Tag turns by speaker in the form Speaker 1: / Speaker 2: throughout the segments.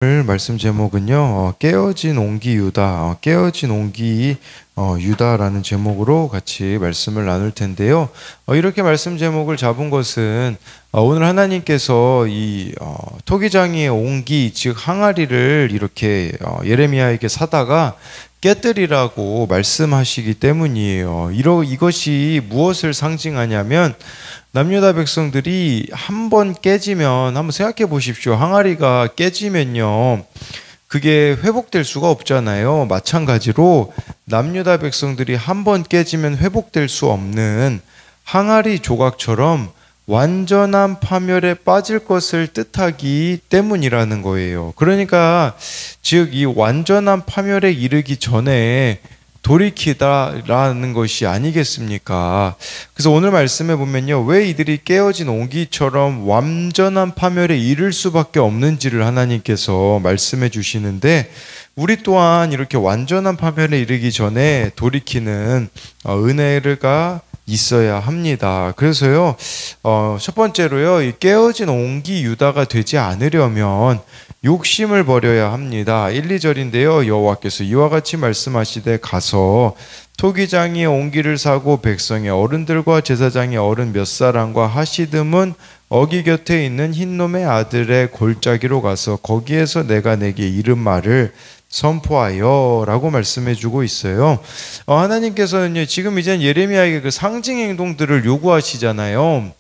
Speaker 1: 오늘 말씀 제목은요, 깨어진 옹기 유다, 깨어진 옹기 유다라는 제목으로 같이 말씀을 나눌 텐데요. 이렇게 말씀 제목을 잡은 것은 오늘 하나님께서 이 토기장이의 옹기, 즉 항아리를 이렇게 예레미야에게 사다가 깨뜨리라고 말씀하시기 때문이에요. 이것이 무엇을 상징하냐면 남유다 백성들이 한 번 깨지면 한번 생각해 보십시오. 항아리가 깨지면요, 그게 회복될 수가 없잖아요. 마찬가지로 남유다 백성들이 한 번 깨지면 회복될 수 없는 항아리 조각처럼 완전한 파멸에 빠질 것을 뜻하기 때문이라는 거예요. 그러니까 즉 이 완전한 파멸에 이르기 전에 돌이키다라는 것이 아니겠습니까? 그래서 오늘 말씀에 보면요, 왜 이들이 깨어진 옹기처럼 완전한 파멸에 이를 수밖에 없는지를 하나님께서 말씀해 주시는데, 우리 또한 이렇게 완전한 파멸에 이르기 전에 돌이키는 은혜가 있어야 합니다. 그래서요, 첫 번째로요, 이 깨어진 옹기 유다가 되지 않으려면 욕심을 버려야 합니다. 1, 2절인데요. 여호와께서 이와 같이 말씀하시되 가서 토기장이 옹기를 사고 백성의 어른들과 제사장의 어른 몇 사람과 하시듬은 어기 곁에 있는 흰놈의 아들의 골짜기로 가서 거기에서 내가 내게 이른 말을 선포하여 라고 말씀해 주고 있어요. 하나님께서는 지금 이제 예레미야에게 그 상징 행동들을 요구하시잖아요.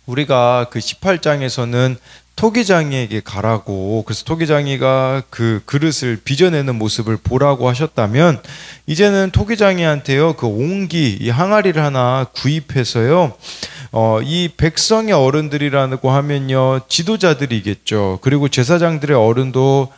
Speaker 1: 우리가 그 18장에서는 토기장이에게 가라고, 그래서 토기장이가 그 그릇을 빚어내는 모습을 보라고 하셨다면, 이제는 토기장이한테요, 그 옹기, 이 항아리를 하나 구입해서요, 이 백성의 어른들이라고 하면요, 지도자들이겠죠. 그리고 제사장들의 어른도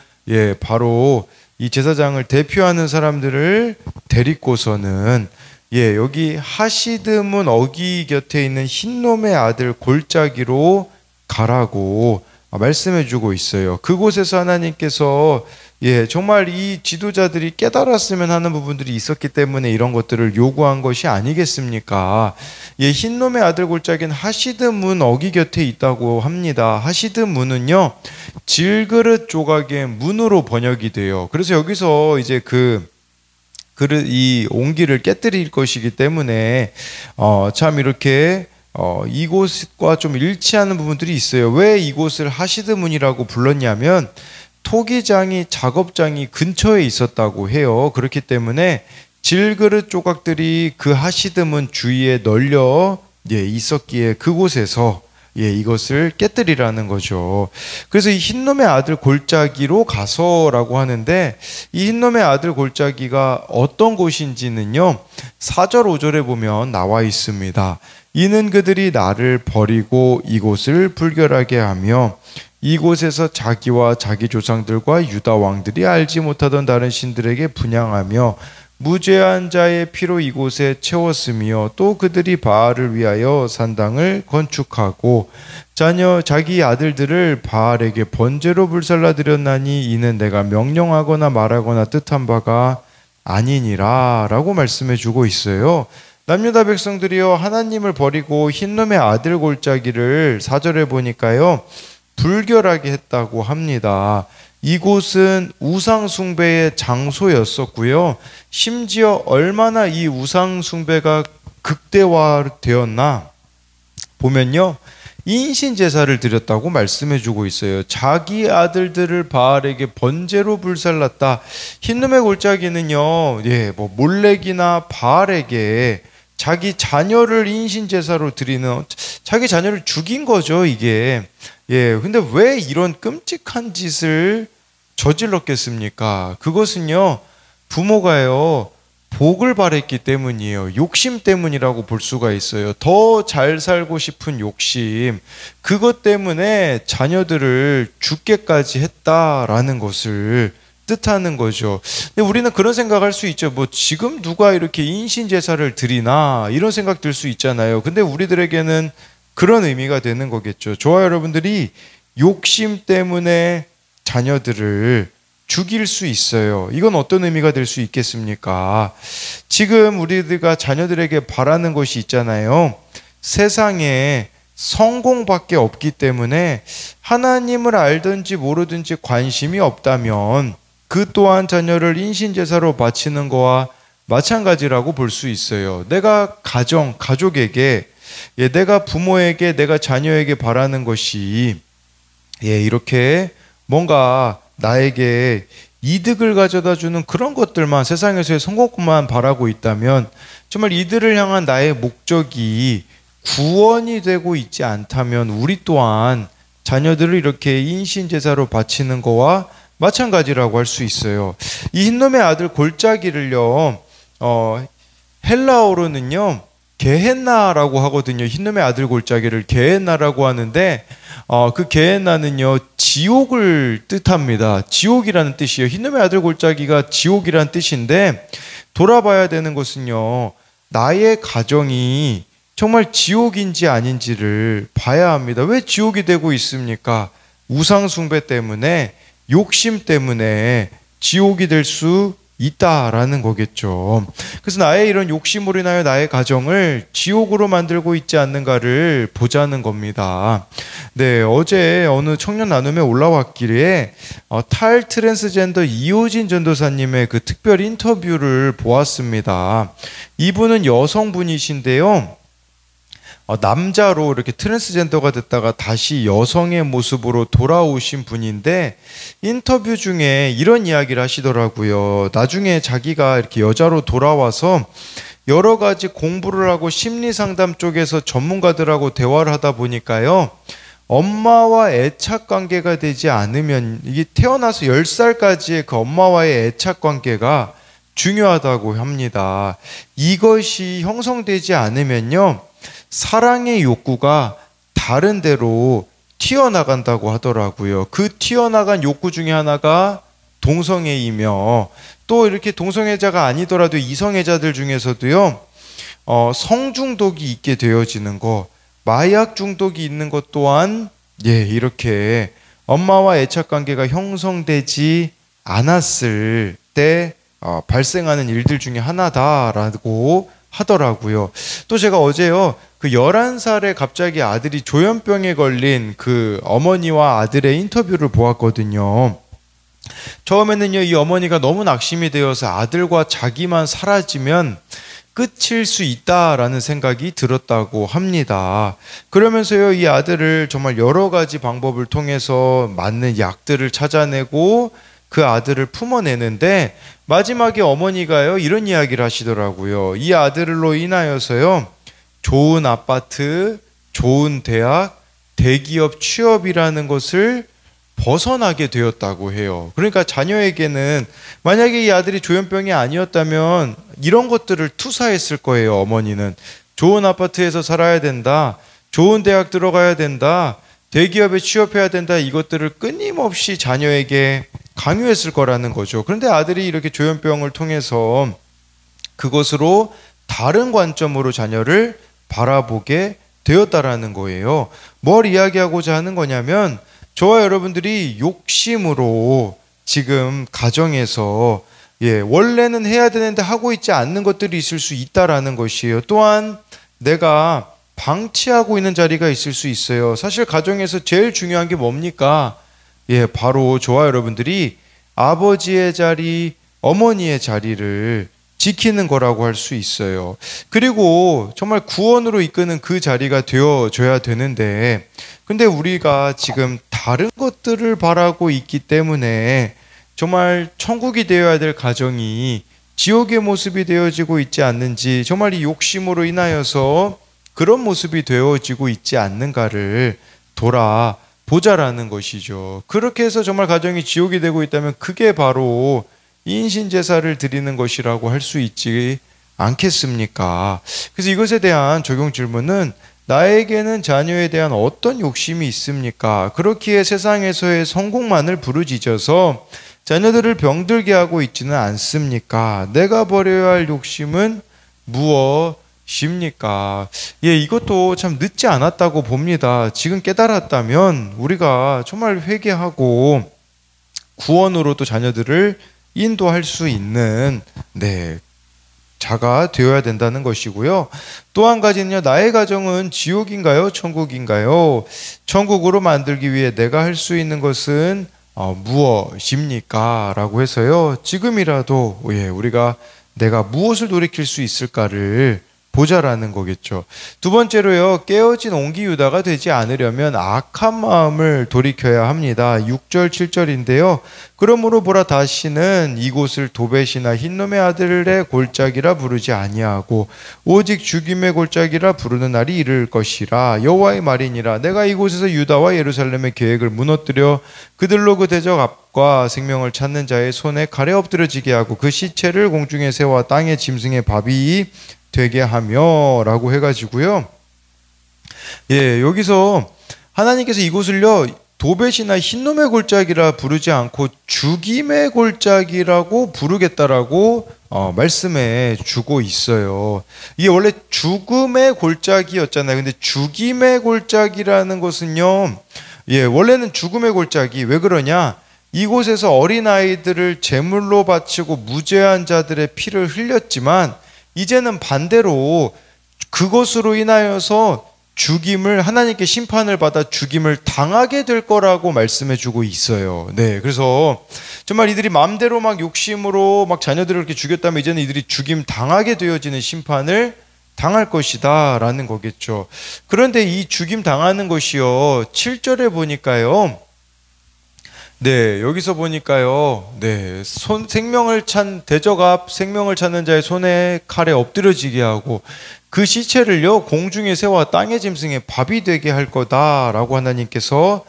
Speaker 1: 바로 이 제사장을 대표하는 사람들을 데리고서는 여기 하시듬은 어기 곁에 있는 흰놈의 아들 골짜기로 가라고 말씀해 주고 있어요. 그곳에서 하나님께서 정말 이 지도자들이 깨달았으면 하는 부분들이 있었기 때문에 이런 것들을 요구한 것이 아니겠습니까? 흰놈의 아들 골짜기는 하시듬은 어기 곁에 있다고 합니다. 하시듬은은요, 질그릇 조각의 문으로 번역이 돼요. 그래서 여기서 이제 이 옹기를 깨뜨릴 것이기 때문에 참 이렇게 이곳과 좀 일치하는 부분들이 있어요. 왜 이곳을 하시드문이라고 불렀냐면 토기장이 작업장이 근처에 있었다고 해요. 그렇기 때문에 질그릇 조각들이 그 하시드문 주위에 널려 있었기에 그곳에서 이것을 깨뜨리라는 거죠. 그래서 이 흰놈의 아들 골짜기로 가서라고 하는데, 이 흰놈의 아들 골짜기가 어떤 곳인지는요, 4절 5절에 보면 나와 있습니다. 이는 그들이 나를 버리고 이곳을 불결하게 하며 이곳에서 자기와 자기 조상들과 유다 왕들이 알지 못하던 다른 신들에게 분향하며 무죄한 자의 피로 이곳에 채웠으며, 또 그들이 바알을 위하여 산당을 건축하고 자기 아들들을 바알에게 번제로 불살라 드렸나니 이는 내가 명령하거나 말하거나 뜻한 바가 아니니라 라고 말씀해 주고 있어요. 남유다 백성들이요, 하나님을 버리고 흰놈의 아들 골짜기를 4절에 보니까요, 불결하게 했다고 합니다. 이곳은 우상숭배의 장소였었고요. 심지어 얼마나 이 우상숭배가 극대화되었나 보면요, 인신 제사를 드렸다고 말씀해 주고 있어요. 자기 아들들을 바알에게 번제로 불살랐다. 흰놈의 골짜기는요, 몰렉이나 바알에게 자기 자녀를 인신 제사로 드리는, 자기 자녀를 죽인 거죠, 이게. 근데 왜 이런 끔찍한 짓을 저질렀겠습니까? 그것은요, 부모가요, 복을 바랬기 때문이에요. 욕심 때문이라고 볼 수가 있어요. 더 잘 살고 싶은 욕심, 그것 때문에 자녀들을 죽게까지 했다라는 것을 뜻하는 거죠. 근데 우리는 그런 생각할 수 있죠. 지금 누가 이렇게 인신 제사를 드리나, 이런 생각 들 수 있잖아요. 근데 우리들에게는 그런 의미가 되는 거겠죠. 저와 여러분들이 욕심 때문에 자녀들을 죽일 수 있어요. 이건 어떤 의미가 될 수 있겠습니까? 지금 우리가 자녀들에게 바라는 것이 있잖아요. 세상에 성공밖에 없기 때문에 하나님을 알든지 모르든지 관심이 없다면 그 또한 자녀를 인신제사로 바치는 거와 마찬가지라고 볼 수 있어요. 내가 가족에게, 내가 부모에게, 내가 자녀에게 바라는 것이 이렇게 뭔가 나에게 이득을 가져다 주는 그런 것들만, 세상에서의 성공만 바라고 있다면 정말 이들을 향한 나의 목적이 구원이 되고 있지 않다면 우리 또한 자녀들을 이렇게 인신제사로 바치는 거와 마찬가지라고 할 수 있어요. 이 흰놈의 아들 골짜기를요, 헬라어로는요 게헨나라고 하거든요. 흰놈의 아들 골짜기를 게헨나라고 하는데 그 게헨나는요 지옥을 뜻합니다. 지옥이라는 뜻이에요. 흰놈의 아들 골짜기가 지옥이라는 뜻인데, 돌아봐야 되는 것은요, 나의 가정이 정말 지옥인지 아닌지를 봐야 합니다. 왜 지옥이 되고 있습니까? 우상 숭배 때문에, 욕심 때문에 지옥이 될 수 있다라는 거겠죠. 그래서 나의 이런 욕심으로 인하여 나의 가정을 지옥으로 만들고 있지 않는가를 보자는 겁니다. 네, 어제 어느 청년 나눔에 올라왔기에 탈 트랜스젠더 이호진 전도사님의 그 특별 인터뷰를 보았습니다. 이분은 여성분이신데요, 남자로 이렇게 트랜스젠더가 됐다가 다시 여성의 모습으로 돌아오신 분인데, 인터뷰 중에 이런 이야기를 하시더라고요. 나중에 자기가 이렇게 여자로 돌아와서 여러 가지 공부를 하고 심리 상담 쪽에서 전문가들하고 대화를 하다 보니까요, 엄마와 애착 관계가 되지 않으면, 이게 태어나서 10살까지의 그 엄마와의 애착 관계가 중요하다고 합니다. 이것이 형성되지 않으면요, 사랑의 욕구가 다른 데로 튀어나간다고 하더라고요. 그 튀어나간 욕구 중에 하나가 동성애이며, 또 이렇게 동성애자가 아니더라도 이성애자들 중에서도요, 성중독이 있게 되어지는 거, 마약 중독이 있는 것 또한 이렇게 엄마와 애착 관계가 형성되지 않았을 때 발생하는 일들 중에 하나다라고 하더라고요. 또 제가 어제요, 그 11살에 갑자기 아들이 조현병에 걸린 그 어머니와 아들의 인터뷰를 보았거든요. 처음에는요, 이 어머니가 너무 낙심이 되어서 아들과 자기만 사라지면 끝일 수 있다라는 생각이 들었다고 합니다. 그러면서요, 이 아들을 정말 여러 가지 방법을 통해서 맞는 약들을 찾아내고 그 아들을 품어내는데, 마지막에 어머니가요 이런 이야기를 하시더라고요. 이 아들로 인하여서요, 좋은 아파트, 좋은 대학, 대기업 취업이라는 것을 벗어나게 되었다고 해요. 그러니까 자녀에게는, 만약에 이 아들이 조현병이 아니었다면 이런 것들을 투사했을 거예요. 어머니는 좋은 아파트에서 살아야 된다, 좋은 대학 들어가야 된다, 대기업에 취업해야 된다, 이것들을 끊임없이 자녀에게 강요했을 거라는 거죠. 그런데 아들이 이렇게 조현병을 통해서 그것으로 다른 관점으로 자녀를 바라보게 되었다라는 거예요. 뭘 이야기하고자 하는 거냐면, 저와 여러분들이 욕심으로 지금 가정에서 원래는 해야 되는데 하고 있지 않는 것들이 있을 수 있다라는 것이에요. 또한 내가 방치하고 있는 자리가 있을 수 있어요. 사실 가정에서 제일 중요한 게 뭡니까? 바로 저와 여러분들이 아버지의 자리, 어머니의 자리를 지키는 거라고 할 수 있어요. 그리고 정말 구원으로 이끄는 그 자리가 되어줘야 되는데, 근데 우리가 지금 다른 것들을 바라고 있기 때문에 정말 천국이 되어야 될 가정이 지옥의 모습이 되어지고 있지 않는지, 정말 이 욕심으로 인하여서 그런 모습이 되어지고 있지 않는가를 돌아보자라는 것이죠. 그렇게 해서 정말 가정이 지옥이 되고 있다면 그게 바로 인신제사를 드리는 것이라고 할 수 있지 않겠습니까? 그래서 이것에 대한 적용 질문은, 나에게는 자녀에 대한 어떤 욕심이 있습니까? 그렇기에 세상에서의 성공만을 부르짖어서 자녀들을 병들게 하고 있지는 않습니까? 내가 버려야 할 욕심은 무엇입니까? 이것도 참 늦지 않았다고 봅니다. 지금 깨달았다면 우리가 정말 회개하고 구원으로 또 자녀들을 인도할 수 있는 자가 되어야 된다는 것이고요. 또 한 가지는요. 나의 가정은 지옥인가요? 천국인가요? 천국으로 만들기 위해 내가 할 수 있는 것은 무엇입니까? 라고 해서요. 지금이라도 우리가 내가 무엇을 돌이킬 수 있을까를 보자라는 거겠죠. 두 번째로요. 깨어진 옹기 유다가 되지 않으려면 악한 마음을 돌이켜야 합니다. 6절 7절인데요. 그러므로 보라 다시는 이곳을 도벳이나 흰놈의 아들의 골짜기라 부르지 아니하고 오직 죽임의 골짜기라 부르는 날이 이를 것이라. 여호와의 말이니라. 내가 이곳에서 유다와 예루살렘의 계획을 무너뜨려 그들로 그 대적과 생명을 찾는 자의 손에 칼에 엎드려지게 하고 그 시체를 공중의 새와 땅의 짐승의 밥이 되게 하며 라고 해가지고요. 여기서 하나님께서 이곳을요 도벳이나 흰놈의 골짜기라 부르지 않고 죽임의 골짜기라고 부르겠다라고 말씀해 주고 있어요. 이게 원래 죽음의 골짜기였잖아요. 근데 죽임의 골짜기라는 것은요, 원래는 죽음의 골짜기. 왜 그러냐? 이곳에서 어린아이들을 제물로 바치고 무죄한 자들의 피를 흘렸지만 이제는 반대로 그것으로 인하여서 죽임을, 하나님께 심판을 받아 죽임을 당하게 될 거라고 말씀해 주고 있어요. 그래서 정말 이들이 마음대로 막 욕심으로 막 자녀들을 이렇게 죽였다면 이제는 이들이 죽임 당하게 되어지는 심판을 당할 것이다 라는 거겠죠. 그런데 이 죽임 당하는 것이요 7절에 보니까요, 여기서 보니까요, 생명을 찬 대적 앞 생명을 찾는 자의 손에 칼에 엎드려지게 하고 그 시체를요 공중의 새와 땅의 짐승의 밥이 되게 할 거다라고 하나님께서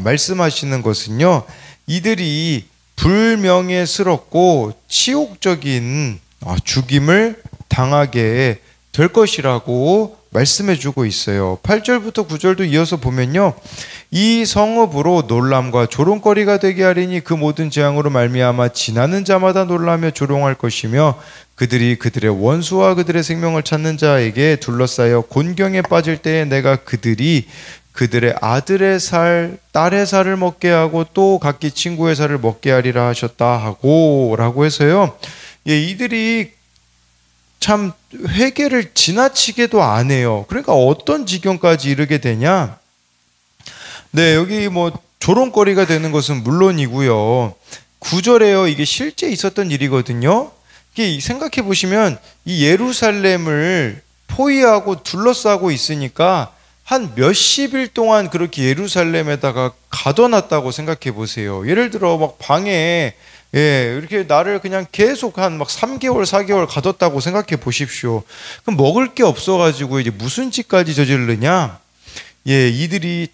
Speaker 1: 말씀하시는 것은요, 이들이 불명예스럽고 치욕적인 죽임을 당하게 될 것이라고 말씀해주고 있어요. 8절부터 9절도 이어서 보면요, 이 성읍으로 놀람과 조롱거리가 되게 하리니 그 모든 재앙으로 말미암아 지나는 자마다 놀라며 조롱할 것이며 그들이 그들의 원수와 그들의 생명을 찾는 자에게 둘러싸여 곤경에 빠질 때에 내가 그들이 그들의 아들의 살, 딸의 살을 먹게 하고 또 각기 친구의 살을 먹게 하리라 하셨다 하고 라고 해서요, 이들이 참 회개를 지나치게도 안 해요. 그러니까 어떤 지경까지 이르게 되냐? 여기 뭐 조롱거리가 되는 것은 물론이고요. 9절에요. 이게 실제 있었던 일이거든요. 이게 생각해 보시면 이 예루살렘을 포위하고 둘러싸고 있으니까 한 몇십일 동안 그렇게 예루살렘에다가 가둬놨다고 생각해 보세요. 예를 들어 막 방에 이렇게 나를 그냥 계속 한 막 3개월, 4개월 가뒀다고 생각해 보십시오. 그럼 먹을 게 없어가지고 이제 무슨 짓까지 저지르냐? 이들이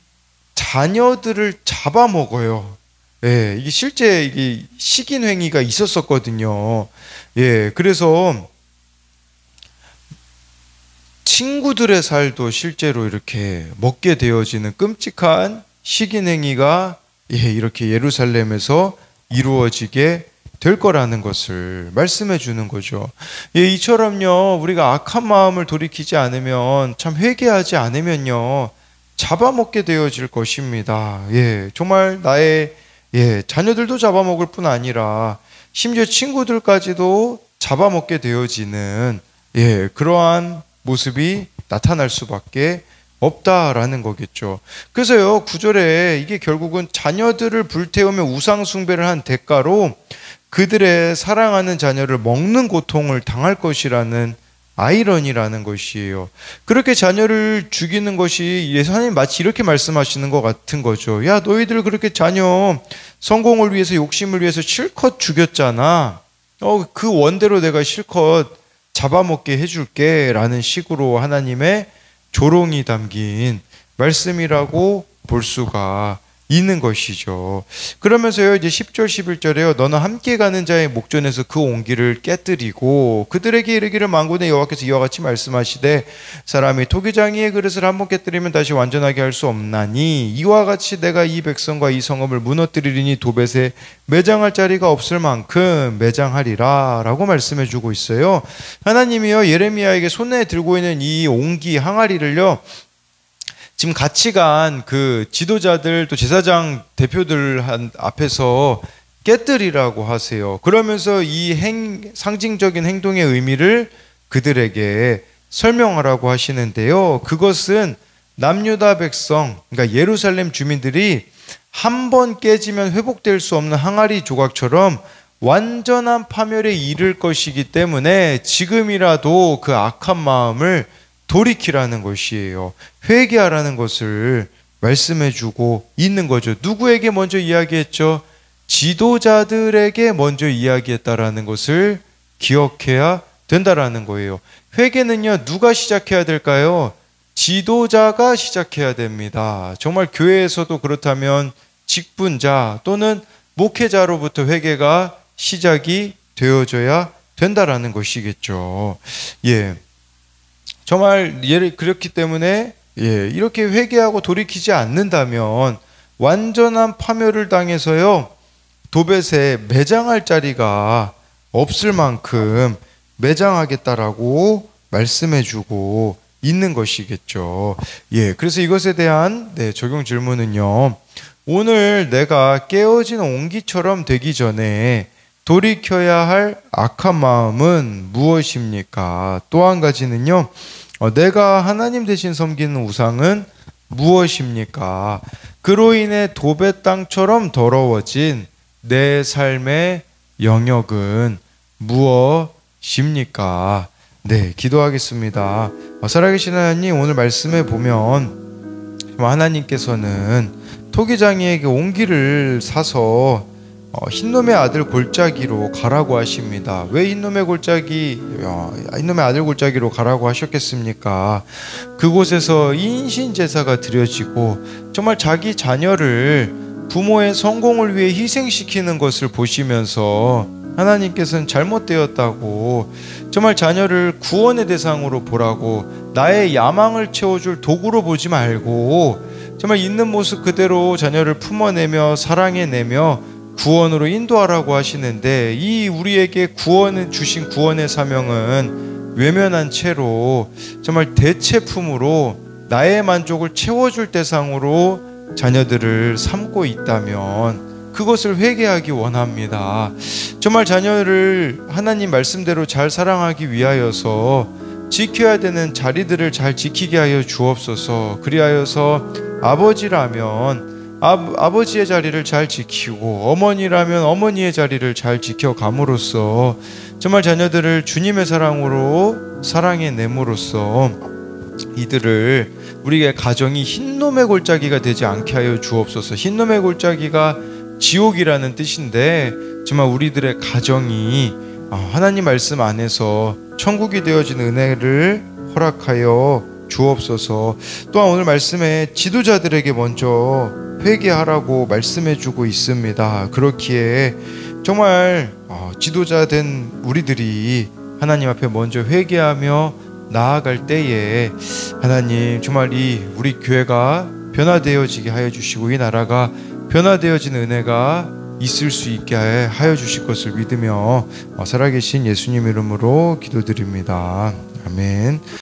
Speaker 1: 자녀들을 잡아먹어요. 이게 실제 이게 식인 행위가 있었었거든요. 그래서 친구들의 살도 실제로 이렇게 먹게 되어지는 끔찍한 식인 행위가 이렇게 예루살렘에서 이루어지게 될 거라는 것을 말씀해 주는 거죠. 이처럼요, 우리가 악한 마음을 돌이키지 않으면, 참 회개하지 않으면요, 잡아먹게 되어질 것입니다. 정말 나의 자녀들도 잡아먹을 뿐 아니라 심지어 친구들까지도 잡아먹게 되어지는 그러한 모습이 나타날 수밖에 없다라는 거겠죠. 그래서요 9절에 이게 결국은 자녀들을 불태우며 우상 숭배를 한 대가로 그들의 사랑하는 자녀를 먹는 고통을 당할 것이라는 아이러니라는 것이에요. 그렇게 자녀를 죽이는 것이 예수님 마치 이렇게 말씀하시는 것 같은 거죠. 야, 너희들 그렇게 자녀 성공을 위해서, 욕심을 위해서 실컷 죽였잖아. 그 원대로 내가 실컷 잡아먹게 해줄게 라는 식으로 하나님의 조롱이 담긴 말씀이라고 볼 수가 있는 것이죠. 그러면서요 이제 10절 11절에요 너는 함께 가는 자의 목전에서 그 옹기를 깨뜨리고 그들에게 이르기를 만군의 여호와께서 이와 같이 말씀하시되 사람이 토기장이의 그릇을 한번 깨뜨리면 다시 완전하게 할 수 없나니 이와 같이 내가 이 백성과 이 성읍을 무너뜨리리니 도벳에 매장할 자리가 없을 만큼 매장하리라 라고 말씀해 주고 있어요. 하나님이요 예레미야에게 손에 들고 있는 이 옹기 항아리를요 지금 같이 간 그 지도자들 또 제사장 대표들 앞에서 깨뜨리라고 하세요. 그러면서 이 상징적인 행동의 의미를 그들에게 설명하라고 하시는데요. 그것은 남유다 백성, 그러니까 예루살렘 주민들이 한 번 깨지면 회복될 수 없는 항아리 조각처럼 완전한 파멸에 이를 것이기 때문에 지금이라도 그 악한 마음을 돌이키라는 것이에요. 회개하라는 것을 말씀해주고 있는 거죠. 누구에게 먼저 이야기했죠? 지도자들에게 먼저 이야기했다라는 것을 기억해야 된다라는 거예요. 회개는요, 누가 시작해야 될까요? 지도자가 시작해야 됩니다. 정말 교회에서도 그렇다면 직분자 또는 목회자로부터 회개가 시작이 되어져야 된다라는 것이겠죠. 예. 정말 그렇기 때문에 이렇게 회개하고 돌이키지 않는다면 완전한 파멸을 당해서요, 도벳에 매장할 자리가 없을 만큼 매장하겠다라고 말씀해주고 있는 것이겠죠. 그래서 이것에 대한 적용 질문은요, 오늘 내가 깨어진 옹기처럼 되기 전에 돌이켜야 할 악한 마음은 무엇입니까? 또 한 가지는요, 내가 하나님 대신 섬기는 우상은 무엇입니까? 그로 인해 도벳 땅처럼 더러워진 내 삶의 영역은 무엇입니까? 기도하겠습니다. 살아계신 하나님, 오늘 말씀에 보면 하나님께서는 토기장이에게 옹기를 사서 흰놈의 아들 골짜기로 가라고 하십니다. 왜 흰놈의 아들 골짜기로 가라고 하셨겠습니까? 그곳에서 인신 제사가 드려지고 정말 자기 자녀를 부모의 성공을 위해 희생시키는 것을 보시면서 하나님께서는 잘못되었다고, 정말 자녀를 구원의 대상으로 보라고, 나의 야망을 채워줄 도구로 보지 말고 정말 있는 모습 그대로 자녀를 품어내며 사랑해내며 구원으로 인도하라고 하시는데, 이 우리에게 주신 구원의 사명은 외면한 채로 정말 대체품으로 나의 만족을 채워줄 대상으로 자녀들을 삼고 있다면 그것을 회개하기 원합니다. 정말 자녀를 하나님 말씀대로 잘 사랑하기 위하여서 지켜야 되는 자리들을 잘 지키게 하여 주옵소서. 그리하여서 아버지라면 아버지의 자리를 잘 지키고, 어머니라면 어머니의 자리를 잘 지켜감으로써 정말 자녀들을 주님의 사랑으로 사랑해냄으로써 이들을 우리의 가정이 흰놈의 골짜기가 되지 않게 하여 주옵소서. 흰놈의 골짜기가 지옥이라는 뜻인데 정말 우리들의 가정이 하나님 말씀 안에서 천국이 되어진 은혜를 허락하여 주옵소서. 또한 오늘 말씀에 지도자들에게 먼저 회개하라고 말씀해주고 있습니다. 그렇기에 정말 지도자 된 우리들이 하나님 앞에 먼저 회개하며 나아갈 때에 하나님 정말 우리 교회가 변화되어지게 하여 주시고 이 나라가 변화되어진 은혜가 있을 수 있게 하여 주실 것을 믿으며 살아계신 예수님 이름으로 기도드립니다. 아멘.